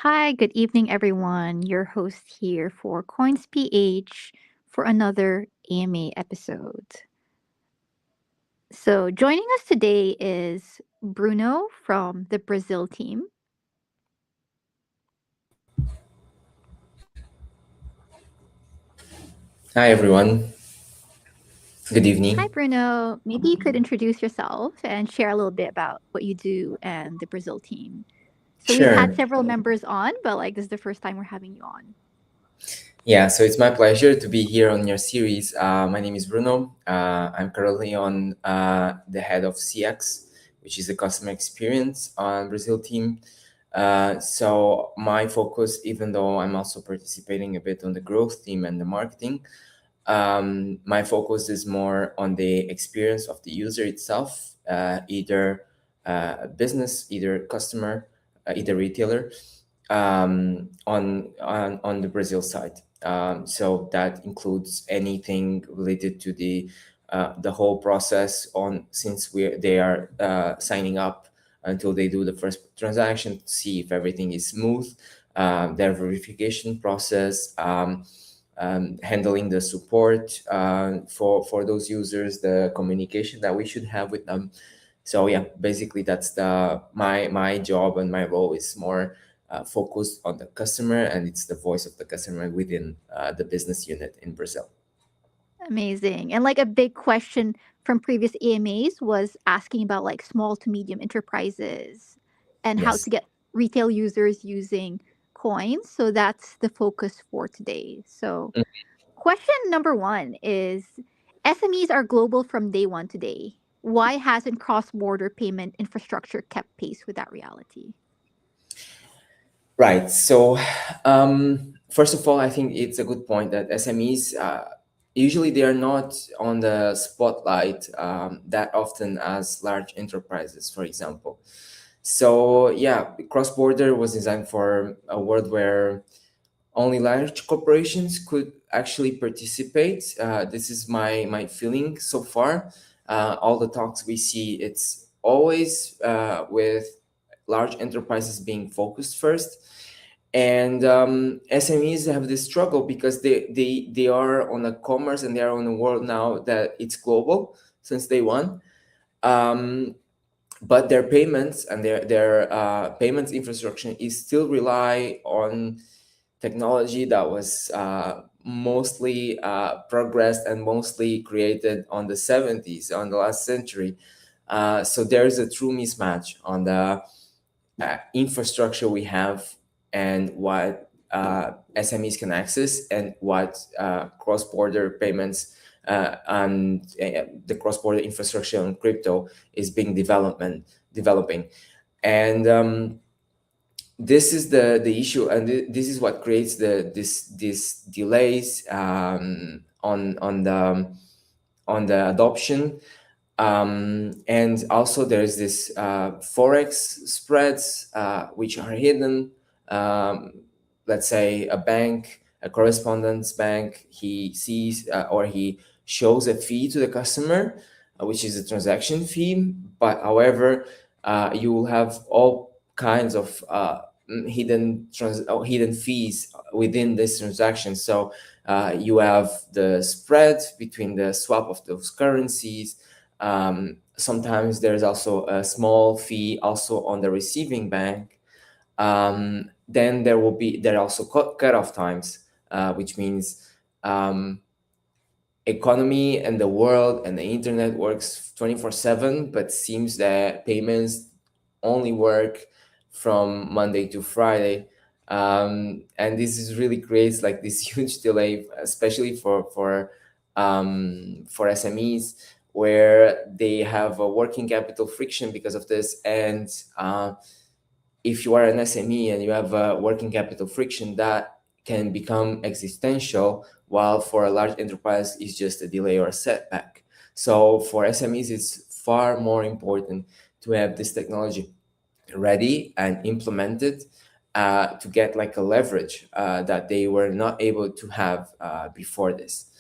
Hi, good evening, everyone. Your host here for coins.ph for another AMA episode. So, joining us today is Bruno from the Brazil team. Hi everyone. Good Hi, evening. Bruno. Maybe you could introduce yourself and share a little bit about what you do and the Brazil team. So, we've had Sure. several members on, but this is the first time we're having you on. Yeah, so it's my pleasure to be here on your series. My name is Bruno. I'm currently on the head of CX, which is the customer experience on Brazil team. So my focus, even though I'm also participating a bit on the growth team and the marketing, my focus is more on the experience of the user itself, either business, either customer, either retailer, on the Brazil side. So that includes anything related to the whole process on since they are signing up until they do the first transaction to see if everything is smooth, their verification process, handling the support for those users, the communication that we should have with them. So yeah, basically that's the my job, and my role is more focused on the customer, and it's the voice of the customer within the business unit in Brazil. Amazing. And a big question from previous AMAs was asking about small to medium enterprises and how Yes. to get retail users using coins. So that's the focus for today. So, question number one is SMEs are global from day one today. Why hasn't cross border payment infrastructure kept pace with that reality? Right. So, first of all, I think it's a good point that SMEs usually they are not on the spotlight that often as large enterprises, for example. So, yeah, cross border was designed for a world where only large corporations could actually participate. This is my feeling so far. All the talks we see, it's always with large enterprises being focused first, and SMEs have this struggle because they are on a commerce, and they are on a world now that it's global since day one. Um, but their payments and their payments infrastructure is still rely on technology that was mostly progressed and mostly created on the 70s, on the last century. So there is a true mismatch on the infrastructure we have and what SMEs can access, and what cross-border payments and the cross-border infrastructure on crypto is being developing. And this is the issue, and this is what creates this delays on the adoption. And also there's this forex spreads which are hidden. um, let's say a bank, a correspondence bank, he sees or he shows a fee to the customer, which is a transaction fee, but however you will have all kinds of hidden fees within this transaction. So you have the spread between the swap of those currencies. Sometimes there's also a small fee also on the receiving bank. Then there are also cutoff times, which means um, economy and the world and the internet works 24/7, but seems that payments only work from Monday to Friday. And this is really creates like this huge delay, especially for SMEs, where they have a working capital friction because of this. And if you are an SME and you have a working capital friction, that can become existential, while for a large enterprise it's just a delay or a setback. So for SMEs, it's far more important to have this technology ready and implemented to get like a leverage that they were not able to have before this.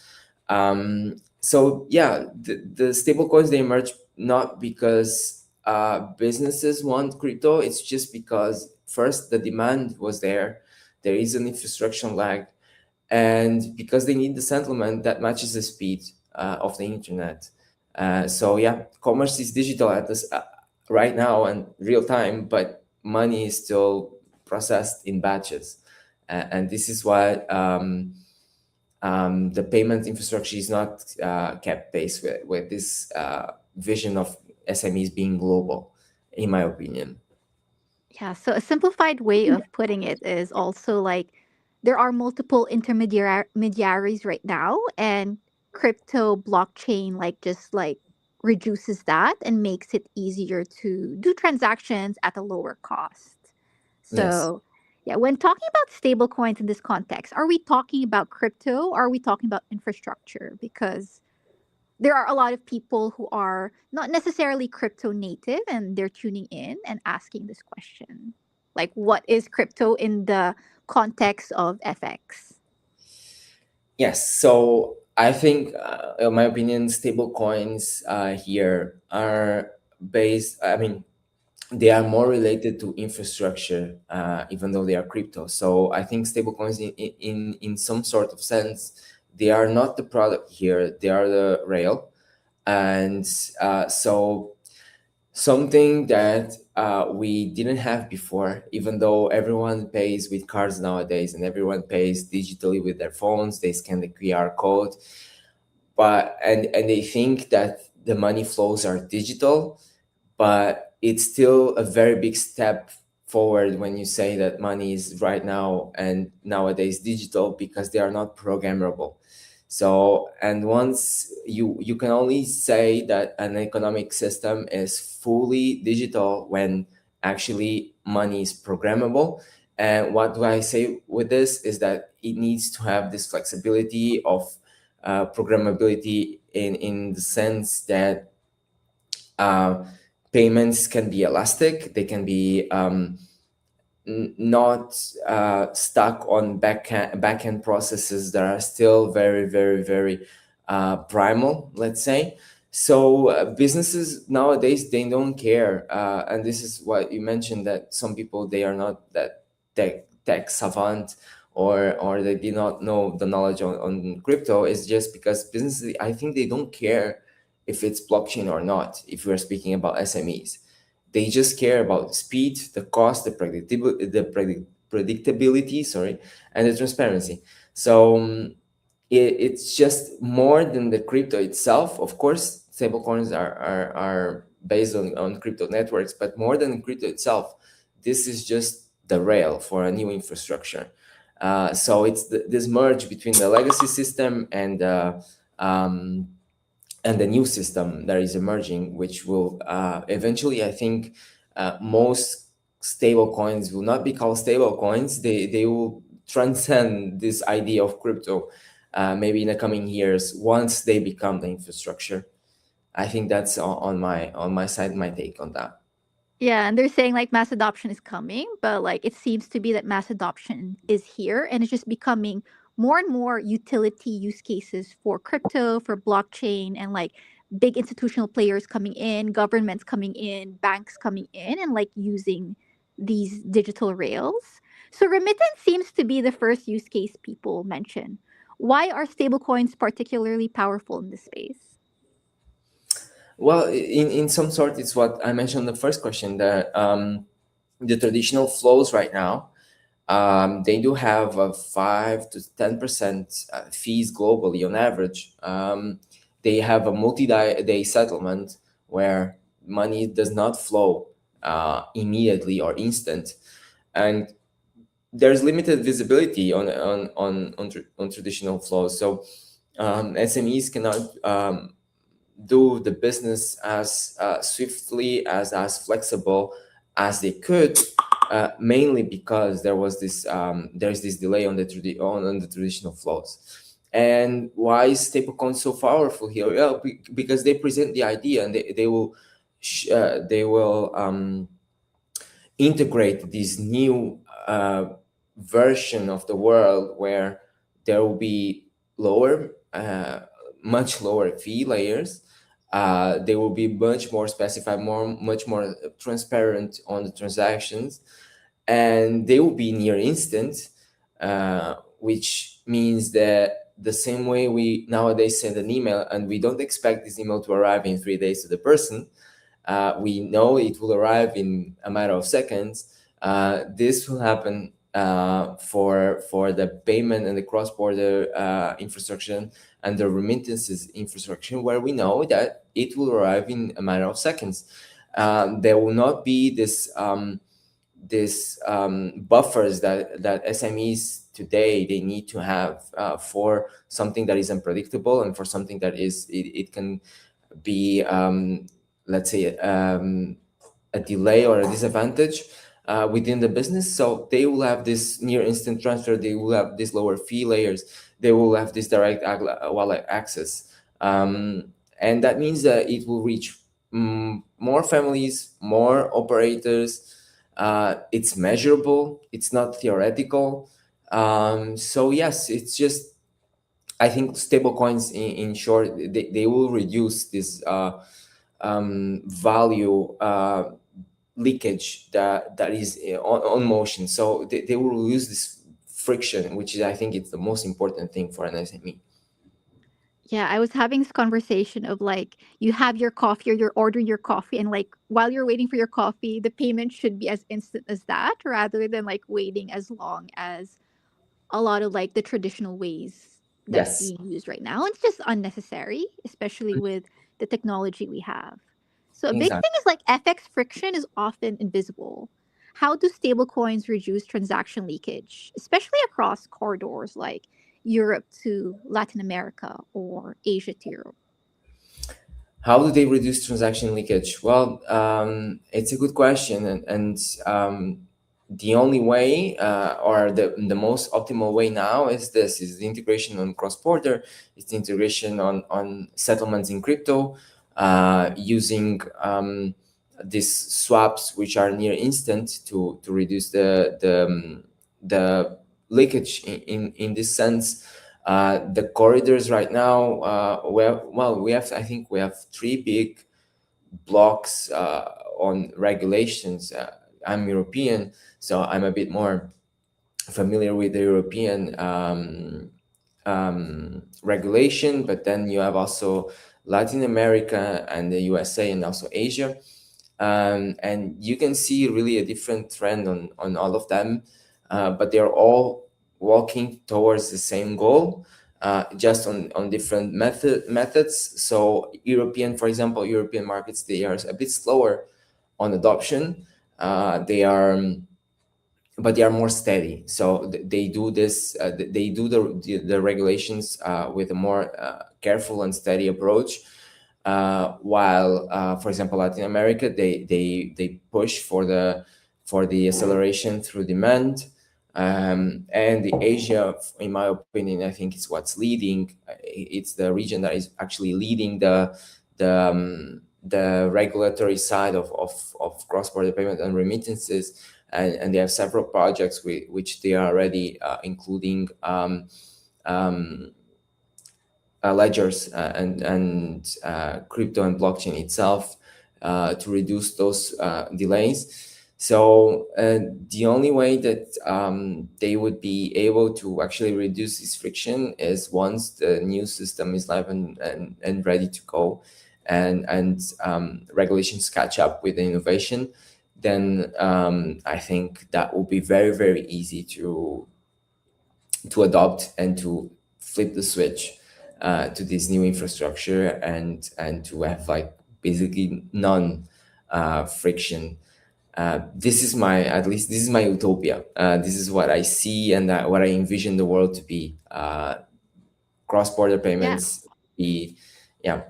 So yeah, the stable coins, they emerge not because businesses want crypto. It's just because first the demand was there. There is an infrastructure lag, and because they need the settlement that matches the speed of the internet. So yeah, commerce is digital at this right now and real time, but money is still processed in batches, and this is why the payment infrastructure is not kept pace with this vision of SMEs being global, in my opinion. Yeah, so a simplified way of putting it is also like there are multiple intermediaries right now, and crypto blockchain like just like reduces that and makes it easier to do transactions at a lower cost. Yes. So, yeah, when talking about stablecoins in this context, are we talking about crypto or are we talking about infrastructure? Because there are a lot of people who are not necessarily crypto native and they're tuning in and asking this question. Like, what is crypto in the context of FX? Yes. So I think, in my opinion, stable coins here are based. I mean, they are more related to infrastructure, even though they are crypto. So I think stablecoins, in some sort of sense, they are not the product here; they are the rail, and so something that we didn't have before. Even though everyone pays with cards nowadays, and everyone pays digitally with their phones, they scan the QR code, but and they think that the money flows are digital, but it's still a very big step forward when you say that money is right now and nowadays digital, because they are not programmable. So, and once you can only say that an economic system is fully digital when actually money is programmable. And what do I say with this is that it needs to have this flexibility of programmability, in the sense that uh, payments can be elastic. They can be not stuck on backend processes that are still very, very, very primal, let's say. So businesses nowadays, they don't care, and this is what you mentioned, that some people, they are not that tech savant, or they did not know the knowledge on crypto. Is just because businesses, I think, they don't care if it's blockchain or not. If we're speaking about SMEs, they just care about speed, the cost, predictability, sorry, and the transparency. So it's just more than the crypto itself. Of course, stablecoins are based on crypto networks, but more than crypto itself, this is just the rail for a new infrastructure. So it's this merge between the legacy system um, and the new system that is emerging, which will eventually, I think, most stable coins will not be called stable coins. They will transcend this idea of crypto, maybe in the coming years, once they become the infrastructure. I think that's on my side, my take on that. Yeah, and they're saying like mass adoption is coming, but like it seems to be that mass adoption is here and it's just becoming more and more utility use cases for crypto, for blockchain, and like big institutional players coming in, governments coming in, banks coming in, and like using these digital rails. So remittance seems to be the first use case people mention. Why are stablecoins particularly powerful in this space? Well, in some sort, it's what I mentioned in the first question, that the traditional flows right now, they do have a 5 to 10% fees globally on average. They have a multi-day settlement where money does not flow immediately or instant, and there's limited visibility on traditional flows. So SMEs cannot do the business as swiftly, as flexible as they could, mainly because there's this delay on on the traditional flows. And why is stablecoin so powerful here? Well, because they present the idea, and they will integrate this new version of the world, where there will be lower, much lower fee layers. They will be much more specified, much more transparent on the transactions, and they will be near instant, which means that the same way we nowadays send an email and we don't expect this email to arrive in 3 days to the person, we know it will arrive in a matter of seconds. This will happen for the payment and the cross-border infrastructure and the remittances infrastructure, where we know that it will arrive in a matter of seconds. There will not be this buffers that SMEs today they need to have for something that is unpredictable and for something that it can be, let's say, a delay or a disadvantage within the business. So they will have this near instant transfer, they will have these lower fee layers, they will have this direct wallet access. And that means that it will reach more families, more operators. It's measurable, it's not theoretical. So yes, it's just, I think stablecoins, in short, they will reduce this value leakage that is on motion. So they will use this friction, which is, I think, it's the most important thing for an SME. Yeah, I was having this conversation of like you have your coffee or you're ordering your coffee and like while you're waiting for your coffee, the payment should be as instant as that rather than like waiting as long as a lot of like the traditional ways that's Yes, being used right now. It's just unnecessary, especially with the technology we have. So a big thing exactly. is like FX friction is often invisible. How do stablecoins reduce transaction leakage, especially across corridors like Europe to Latin America or Asia to Europe? How do they reduce transaction leakage? Well, it's a good question, and the only way, or the most optimal way now is this: is the integration on cross border, it's the integration on settlements in crypto, using these swaps which are near instant to reduce the leakage in this sense. The corridors right now, we have, I think we have three big blocks on regulations. I'm European, so I'm a bit more familiar with the European regulation, but then you have also Latin America and the USA and also Asia. And you can see really a different trend on all of them, but they're all walking towards the same goal, just on different methods. So for example, European markets, they are a bit slower on adoption. They are but they are more steady. So they do this. They do the regulations with a more careful and steady approach. While, for example, Latin America, they push for the acceleration through demand. And the Asia, in my opinion, I think it's what's leading. It's the region that is actually leading the regulatory side of cross-border payment and remittances, and they have several projects which they are already including ledgers and crypto and blockchain itself to reduce those delays. So the only way that they would be able to actually reduce this friction is once the new system is live and ready to go, and regulations catch up with the innovation. Then I think that will be very, very easy to adopt and to flip the switch to this new infrastructure, and to have like basically none friction. This is my, at least this is my utopia. This is what I see and what I envision the world to be. Cross-border Yeah. payments be, yeah.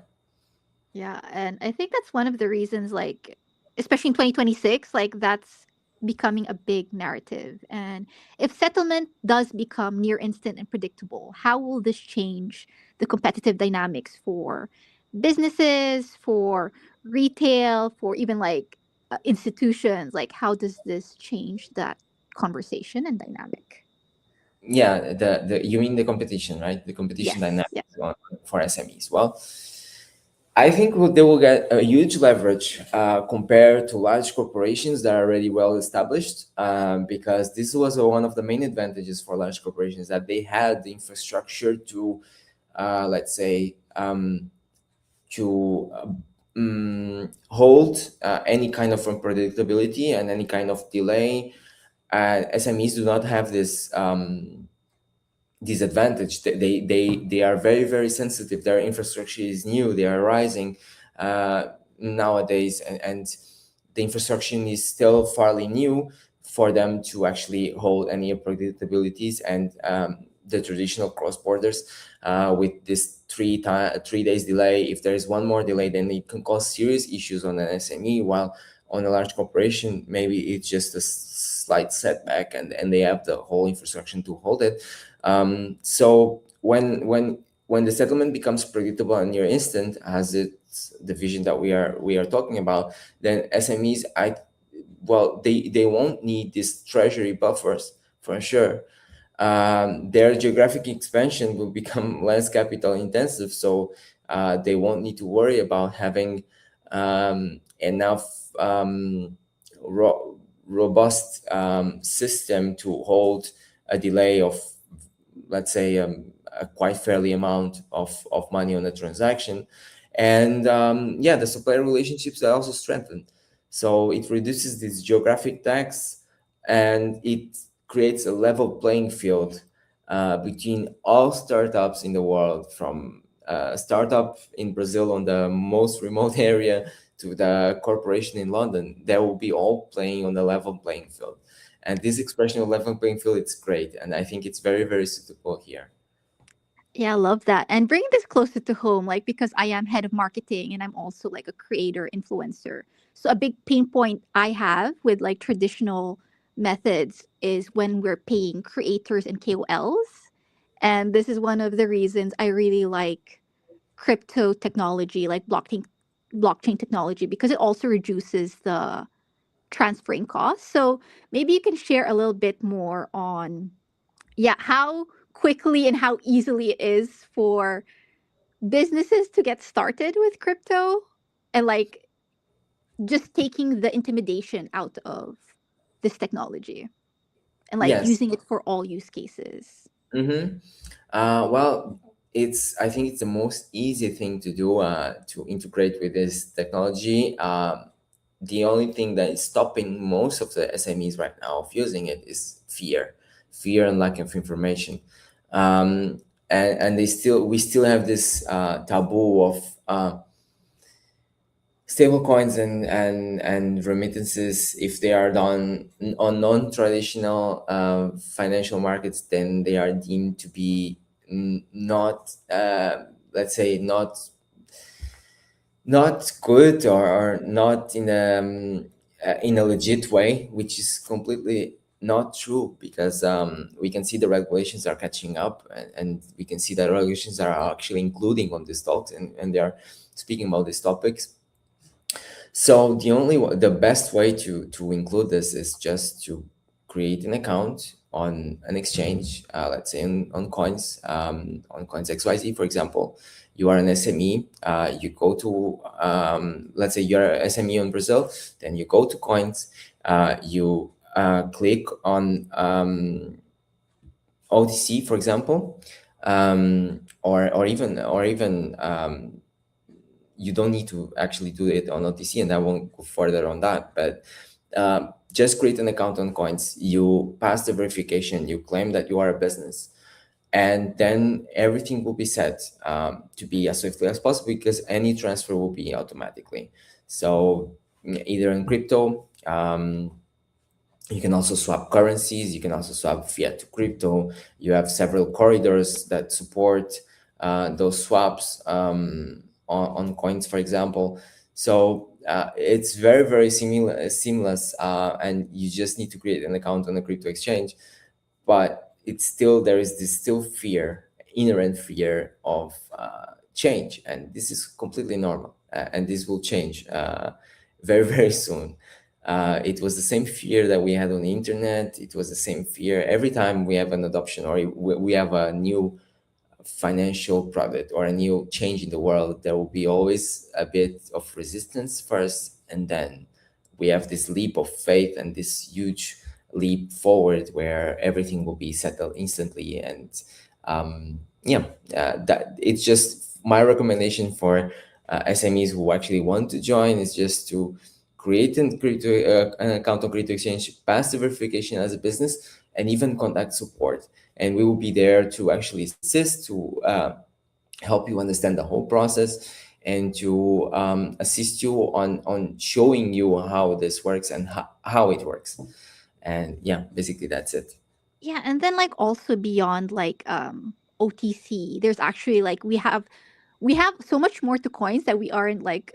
Yeah, and I think that's one of the reasons, like, especially in 2026, like, that's becoming a big narrative. And if settlement does become near instant and predictable, how will this change the competitive dynamics for businesses, for retail, for even like institutions? Like, how does this change that conversation and dynamic? Yeah, the you mean the competition, right? The competition Yes. dynamics Yeah. for SMEs. Well, I think they will get a huge leverage compared to large corporations that are already well established, because this was one of the main advantages for large corporations, that they had the infrastructure to, let's say, to hold any kind of unpredictability and any kind of delay. SMEs do not have this disadvantage. They are very very sensitive. Their infrastructure is new. They are rising nowadays, and the infrastructure is still fairly new for them to actually hold any unpredictabilities, and the traditional cross borders with this 3 days delay. If there is one more delay, then it can cause serious issues on an SME, while on a large corporation maybe it's just a slight setback, and they have the whole infrastructure to hold it. So when the settlement becomes predictable and near instant, as it's the vision that we are talking about, then SMEs, they won't need these treasury buffers for sure. Their geographic expansion will become less capital intensive, so they won't need to worry about having enough robust system to hold a delay of, let's say, a quite fairly amount of money on a transaction. And yeah, the supplier relationships are also strengthened, so it reduces this geographic tax, and it creates a level playing field between all startups in the world, from startup in Brazil on the most remote area to the corporation in London. They will be all playing on the level playing field, and this expression of level playing field, it's great, and I think it's very very suitable here. Yeah, I love that. And bringing this closer to home, like because I am head of marketing and I'm also like a creator influencer. So a big pain point I have with like traditional methods is when we're paying creators and KOLs. And this is one of the reasons I really like crypto technology, like blockchain technology, because it also reduces the transferring costs. So maybe you can share a little bit more on, yeah, how quickly and how easily it is for businesses to get started with crypto, and like just taking the intimidation out of this technology and like Yes. using it for all use cases. Mm-hmm. Well, I think it's the most easy thing to do to integrate with this technology. The only thing that is stopping most of the SMEs right now of using it is fear and lack of information. Um, and we still have this taboo of stablecoins and remittances. If they are done on non-traditional financial markets, then they are deemed to be not, let's say, not good, or not in a legit way, which is completely not true, because we can see the regulations are catching up, and we can see that regulations are actually including on these talks, and they are speaking about these topics. So the best way to include this is just to create an account on an exchange, let's say on coins XYZ, for example. You are an SME. You go to, let's say you're an SME in Brazil, then you go to coins. You click on OTC, for example, or even you don't need to actually do it on OTC, and I won't go further on that. But just create an account on Coins. You pass the verification. You claim that you are a business, and then everything will be set to be as swiftly as possible, because any transfer will be automatically. So either in crypto. You can also swap currencies. You can also swap fiat to crypto. You have several corridors that support those swaps on coins, for example. So it's very, very seamless, and you just need to create an account on a crypto exchange. But there is this still inherent fear of change, and this is completely normal, and this will change very, very soon. It was the same fear that we had on the internet. It was the same fear every time we have an adoption, or we have a new financial product or a new change in the world, there will be always a bit of resistance first, and then we have this leap of faith and this huge leap forward where everything will be settled instantly. And yeah, that it's just my recommendation for SMEs who actually want to join is just to an account on Crypto Exchange, pass the verification as a business, and even contact support. And we will be there to actually assist, to help you understand the whole process, and to assist you on showing you how this works and how it works. And yeah, basically that's it. Yeah, and then like also beyond like OTC, there's actually like we have so much more to coins that we aren't like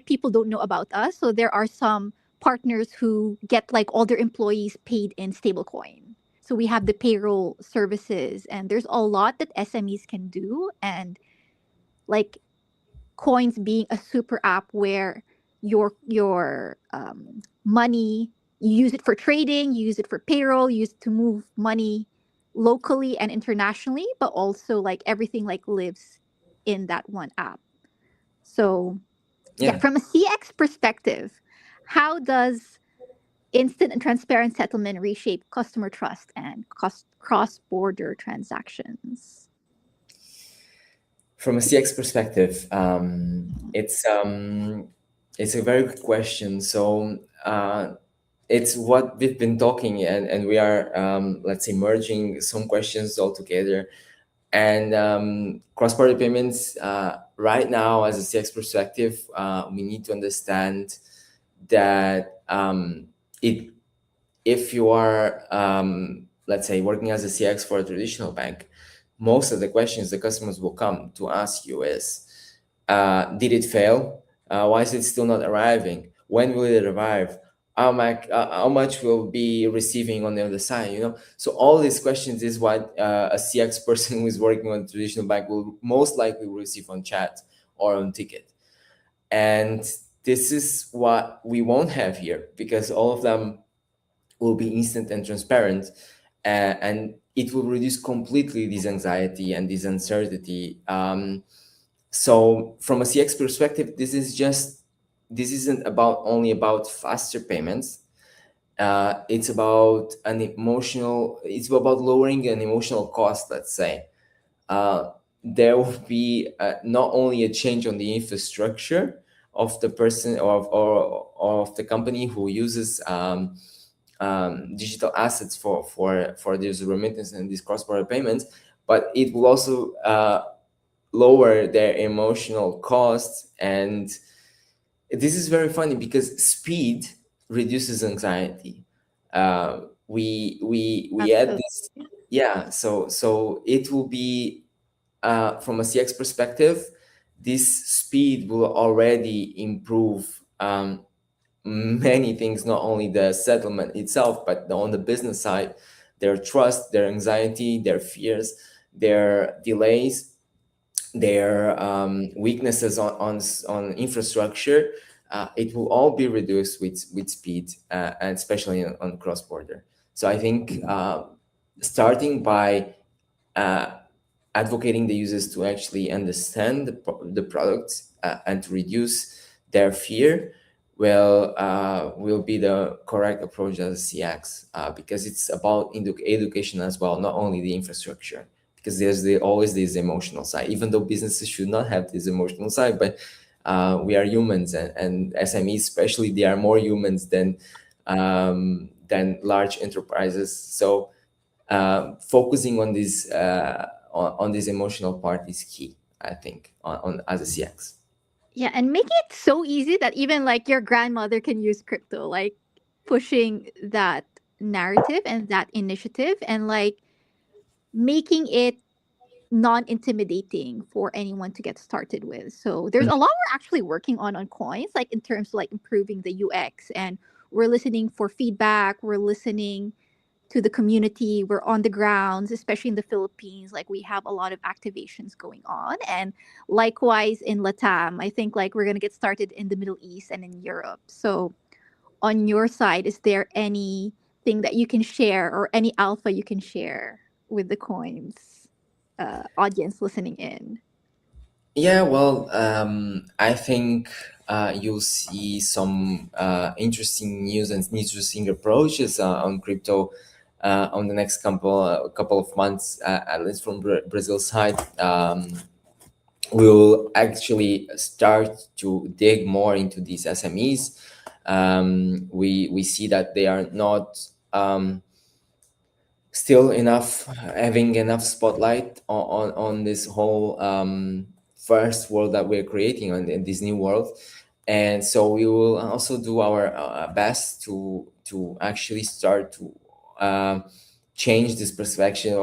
people don't know about us. So there are some partners who get like all their employees paid in stablecoin. So we have the payroll services, and there's a lot that SMEs can do. And like coins being a super app where your money, you use it for trading, you use it for payroll, you use it to move money locally and internationally, but also like everything like lives in that one app. So yeah, Yeah. from a CX perspective, how does instant and transparent settlement reshape customer trust and cross-border transactions? From a CX perspective, it's a very good question. So it's what we've been talking, and we are, let's say, merging some questions all together. And cross-border payments, right now, as a CX perspective, we need to understand that it if you are, let's say, working as a CX for a traditional bank, most of the questions the customers will come to ask you is, did it fail? Why is it still not arriving? When will it arrive? How much will be receiving on the other side? So all these questions is what a CX person who is working on a traditional bank will most likely receive on chat or on ticket. And this is what we won't have here, because all of them will be instant and transparent, and it will reduce completely this anxiety and this uncertainty. So from a CX perspective, this isn't about only about faster payments. It's about lowering an emotional cost, let's say. uh, there will be not only a change on the infrastructure of the person, or of the company who uses digital assets for these remittance and these cross-border payments, but it will also lower their emotional costs. And this is very funny because speed reduces anxiety. We add Absolutely. this. Yeah, so it will be, from a CX perspective, this speed will already improve many things, not only the settlement itself, but on the business side, their trust, their anxiety, their fears, their delays, their weaknesses on infrastructure. It will all be reduced with speed, and especially on cross border. So I think starting by uh, advocating the users to actually understand the product, and to reduce their fear will be the correct approach as CX, because it's about education as well, not only the infrastructure, because there's always this emotional side, even though businesses should not have this emotional side. But we are humans, and SMEs especially, they are more humans than large enterprises. So focusing on this emotional part is key, I think, on as a CX. Yeah, and making it so easy that even like your grandmother can use crypto, like pushing that narrative and that initiative, and like making it non-intimidating for anyone to get started with. So there's a lot we're actually working on coins, like in terms of like improving the UX, and we're listening for feedback, we're listening to the community, we're on the grounds, especially in the Philippines. Like we have a lot of activations going on, and likewise in Latam, I think like we're going to get started in the Middle East and in Europe. So on your side, is there anything that you can share or any alpha you can share with the coins? audience listening in? Yeah, well, I think you'll see some interesting news and interesting approaches on crypto on the next couple of months, at least from Brazil side. We'll actually start to dig more into these SMEs. We see that they are not still enough having enough spotlight on this whole first world that we're creating on in this new world, and so we will also do our best to actually start to uh, change this perspective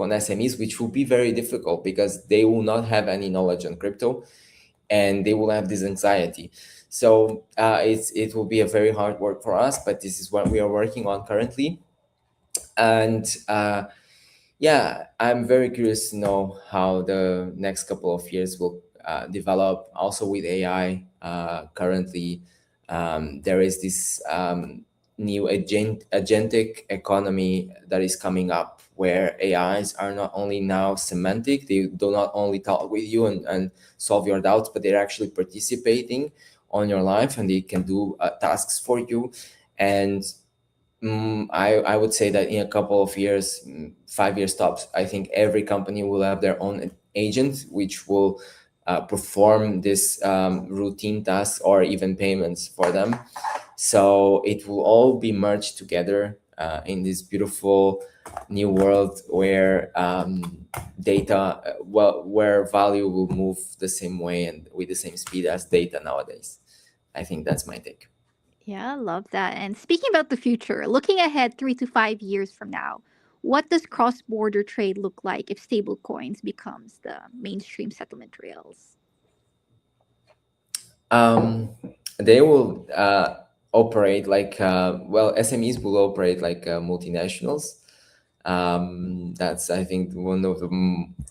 on SMEs, which will be very difficult because they will not have any knowledge on crypto and they will have this anxiety. So it will be a very hard work for us, but this is what we are working on currently. And yeah, I'm very curious to know how the next couple of years will develop. Also with AI, currently there is this new agentic economy that is coming up, where AIs are not only now semantic, they do not only talk with you and solve your doubts, but they're actually participating on your life and they can do tasks for you. And I would say that in a couple of years, 5 years tops, I think every company will have their own agent, which will perform this routine tasks or even payments for them. So it will all be merged together in this beautiful new world where data, well, where value will move the same way and with the same speed as data nowadays. I think that's my take. Yeah, I love that. And speaking about the future, looking ahead 3 to 5 years from now, what does cross-border trade look like if stablecoins becomes the mainstream settlement rails? um, they will operate like well, SMEs will operate like multinationals. That's, I think, one of the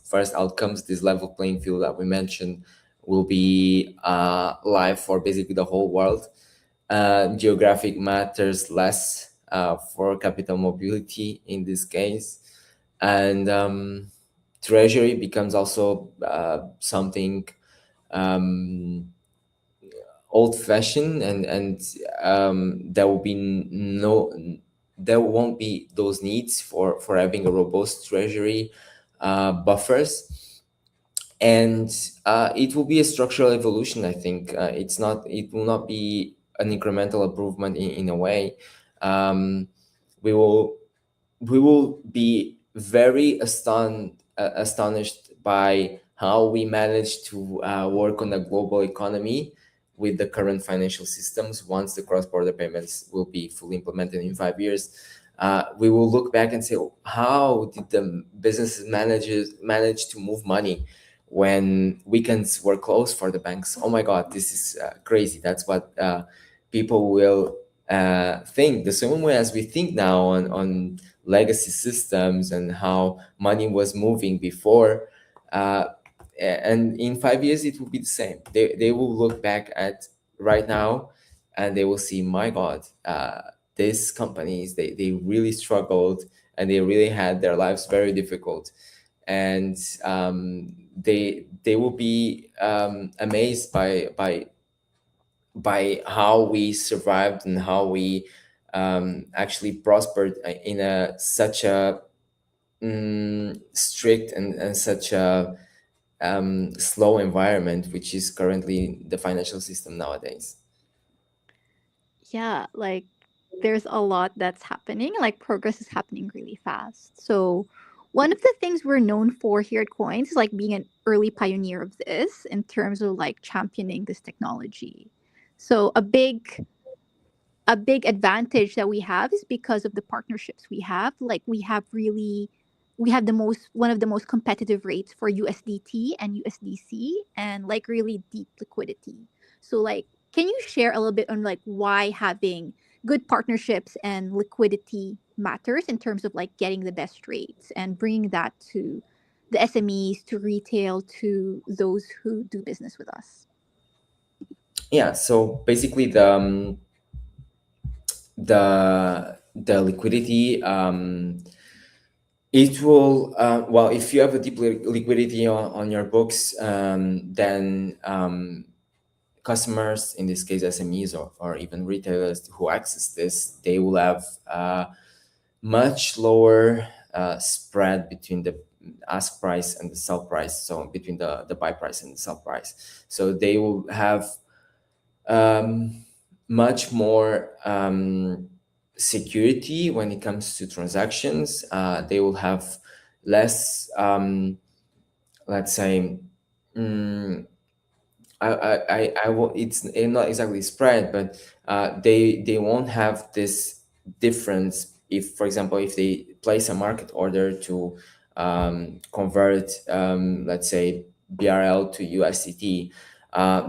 first outcomes. This level playing field that we mentioned will be live for basically the whole world. Geographic matters less for capital mobility in this case, and treasury becomes also something um, old fashioned, and there will be no, there won't be those needs for having a robust treasury buffers. And it will be a structural evolution. I think it will not be an incremental improvement in a way. um, we will we will be very astonished by how we manage to work on a global economy with the current financial systems. Once the cross-border payments will be fully implemented in 5 years, we will look back and say, "Oh, how did the businesses manage to move money when weekends were closed for the banks? Oh my God, this is crazy." That's what people will think, the same way as we think now on legacy systems and how money was moving before. Uh, and in 5 years, it will be the same. They will look back at right now and they will see, my God, these companies, they really struggled and they really had their lives very difficult. And they will be amazed by how we survived and how we actually prospered in a such a strict and such a slow environment, which is currently the financial system nowadays. Yeah, like there's a lot that's happening, like progress is happening really fast. So, one of the things we're known for here at Coins is like being an early pioneer of this in terms of like championing this technology. So, a big advantage that we have is because of the partnerships we have. Like we have the most one of the most competitive rates for USDT and USDC and like really deep liquidity. So like can you share a little bit on like why having good partnerships and liquidity matters in terms of like getting the best rates and bringing that to the SMEs, to retail, to those who do business with us? Yeah, so basically the liquidity, It will, well, if you have a deep liquidity on your books, then customers, in this case SMEs or even retailers who access this, they will have much lower spread between the ask price and the sell price, so between the buy price and the sell price. So they will have um, much more security when it comes to transactions. They will have less, let's say, mm, it's not exactly spread, but they won't have this difference if, for example, if they place a market order to convert, let's say, BRL to USDT,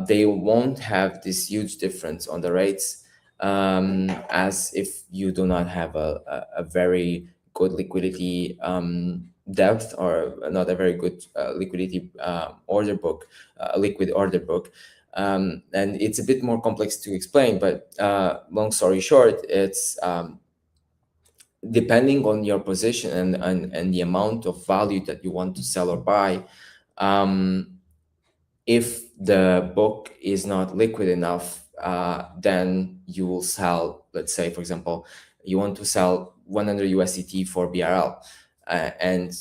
they won't have this huge difference on the rates, as if you do not have a very good liquidity depth, or not a very good liquidity order book, a liquid order book. And it's a bit more complex to explain, but long story short, it's depending on your position and the amount of value that you want to sell or buy. um, if the book is not liquid enough, then you will sell, let's say, for example, you want to sell 100 USDT for BRL, and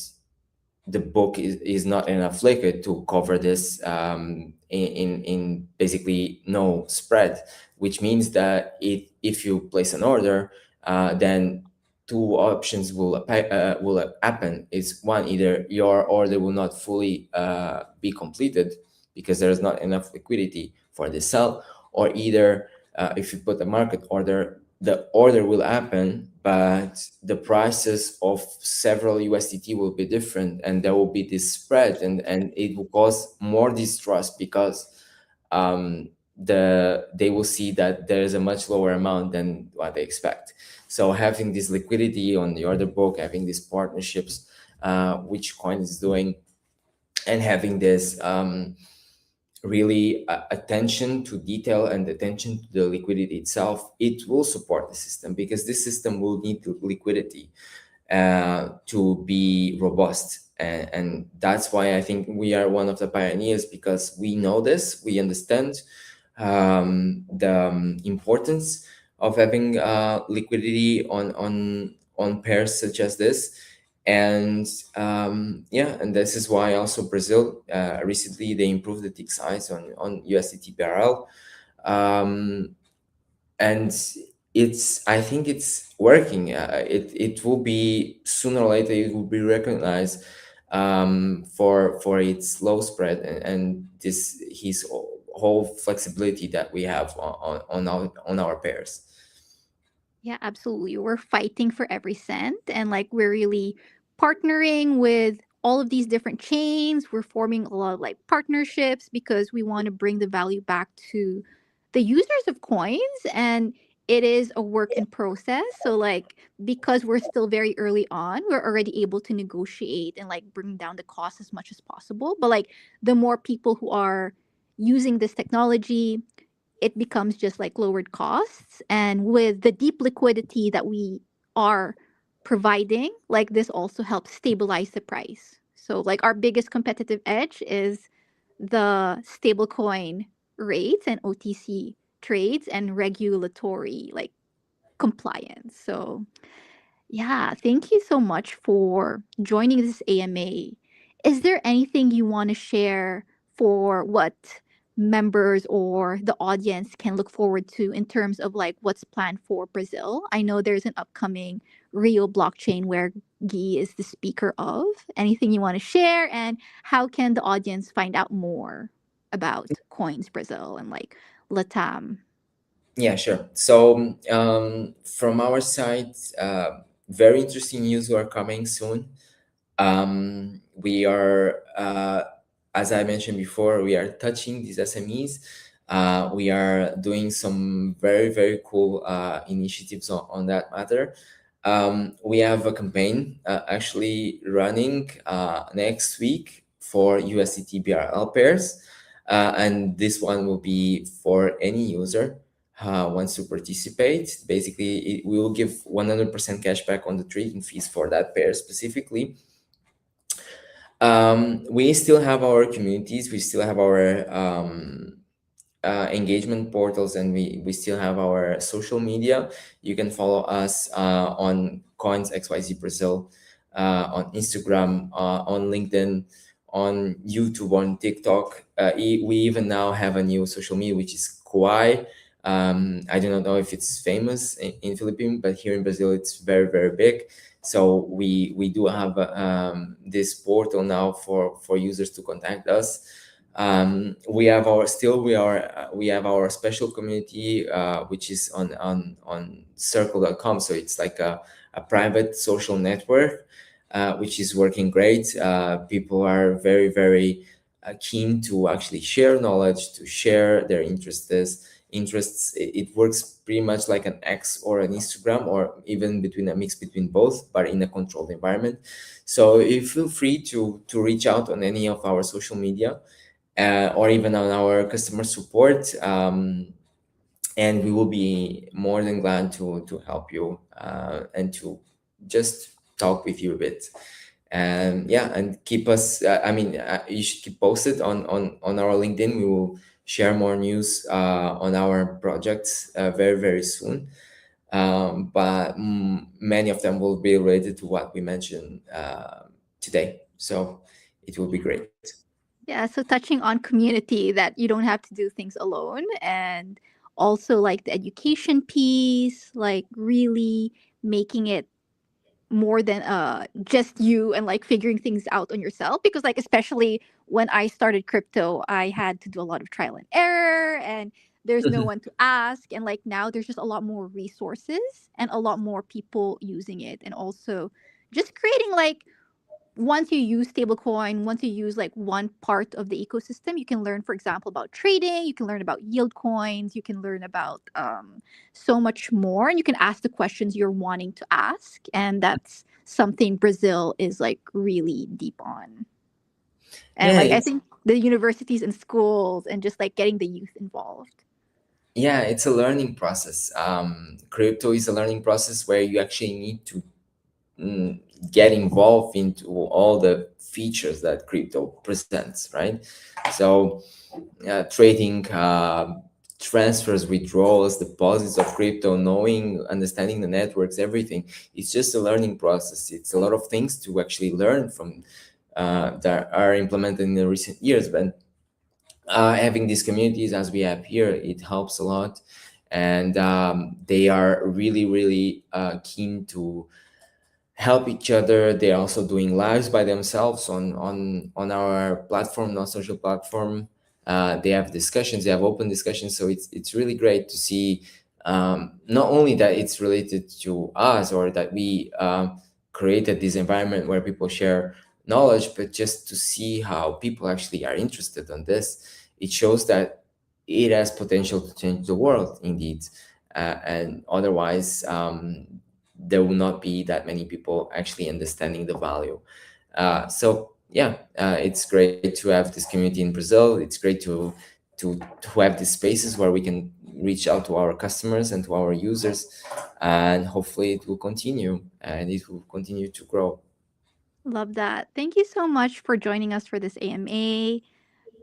the book is not enough liquid to cover this, in basically no spread, which means that if you place an order, then two options will happen. Is one, either your order will not fully be completed because there is not enough liquidity for the sell, or either if you put a market order, the order will happen, but the prices of several USDT will be different, and there will be this spread, and it will cause more distrust because they will see that there is a much lower amount than what they expect. So having this liquidity on the order book, having these partnerships, which coin is doing, and having this really attention to detail and attention to the liquidity itself, it will support the system, because this system will need liquidity to be robust. And that's why I think we are one of the pioneers, because we know this, we understand the importance of having liquidity on pairs such as this. And yeah, and this is why also Brazil, recently they improved the tick size on USDT BRL. um, and I think it's working. It will be, sooner or later it will be recognized for its low spread, and this his whole flexibility that we have on our pairs. Yeah, absolutely. We're fighting for every cent, and like we're really partnering with all of these different chains. We're forming a lot of like partnerships because we want to bring the value back to the users of coins, and it is a work in process. So like because we're still very early on, we're already able to negotiate and like bring down the cost as much as possible. But like the more people who are using this technology, it becomes just like lowered costs. And with the deep liquidity that we are providing, like this also helps stabilize the price. So, like, our biggest competitive edge is the stablecoin rates and OTC trades and regulatory like compliance. So, yeah, thank you so much for joining this AMA. Is there anything you want to share for what members or the audience can look forward to in terms of like what's planned for Brazil? I know there's an upcoming Rio blockchain where Guy is the speaker of. Anything you want to share, and how can the audience find out more about Coins Brazil and like Latam? Yeah, sure. So from our side, very interesting news are coming soon. We are, as I mentioned before, we are touching these SMEs. We are doing some very cool initiatives on that matter. We have a campaign actually running next week for USDT BRL pairs, and this one will be for any user. wants to participate. Basically, we will give 100% cashback on the trading fees for that pair specifically. We still have our communities, we still have our engagement portals, and we still have our social media. You can follow us on Coins XYZ Brazil, on Instagram, on LinkedIn, on YouTube, on TikTok. We even now have a new social media, which is Kuai. I do not know if it's famous in Philippines, but here in Brazil, it's very, very big. So we do have this portal now for users to contact us. We have our still we have our special community, which is on circle.com. So it's like a private social network, which is working great. People are very, very keen to actually share knowledge, to share their interests. It works pretty much like an X or an Instagram, or even between a mix between both, but in a controlled environment. So you feel free to reach out on any of our social media, or even on our customer support, and we will be more than glad to help you, and to just talk with you a bit. And yeah, and keep us. You should keep posted on our LinkedIn. We will share more news on our projects very, very soon. But many of them will be related to what we mentioned today. So it will be great. Yeah, so touching on community, that you don't have to do things alone, and also like the education piece, like really making it more than just you and like figuring things out on yourself, because like especially when I started crypto, I had to do a lot of trial and error, and there's no one to ask, and like now there's just a lot more resources and a lot more people using it, and also just creating like, once you use stablecoin, once you use like one part of the ecosystem, you can learn, for example, about trading, you can learn about yield coins, you can learn about so much more, and you can ask the questions you're wanting to ask. And that's something Brazil is like really deep on. And Yeah, like, I it's think the universities and schools and just like getting the youth involved. yeah, it's a learning process. Crypto is a learning process where you actually need to mm, get involved into all the features that crypto presents, right? So trading, transfers, withdrawals, deposits of crypto, knowing, understanding the networks, everything. It's just a learning process. It's a lot of things to actually learn from, that are implemented in the recent years. But having these communities as we have here, it helps a lot. And they are really, really keen to help each other. They're also doing lives by themselves on our platform, our social platform. They have discussions, they have open discussions. So it's really great to see, not only that it's related to us, or that we created this environment where people share knowledge, but just to see how people actually are interested in this. It shows that it has potential to change the world indeed. And otherwise, there will not be that many people actually understanding the value. So yeah, it's great to have this community in Brazil. It's great to have these spaces where we can reach out to our customers and to our users, and hopefully it will continue, and it will continue to grow. Love that. Thank you so much for joining us for this AMA.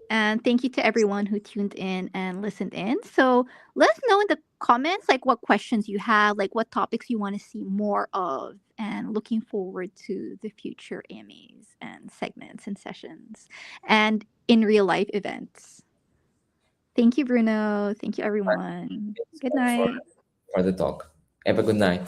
And thank you to everyone who tuned in and listened in. So let us know in the comments like what questions you have, like what topics you want to see more of, and looking forward to the future AMAs and segments and sessions and in real life events. Thank you, Bruno. Thank you, everyone. Thanks Good for night. for the talk. Have a good night.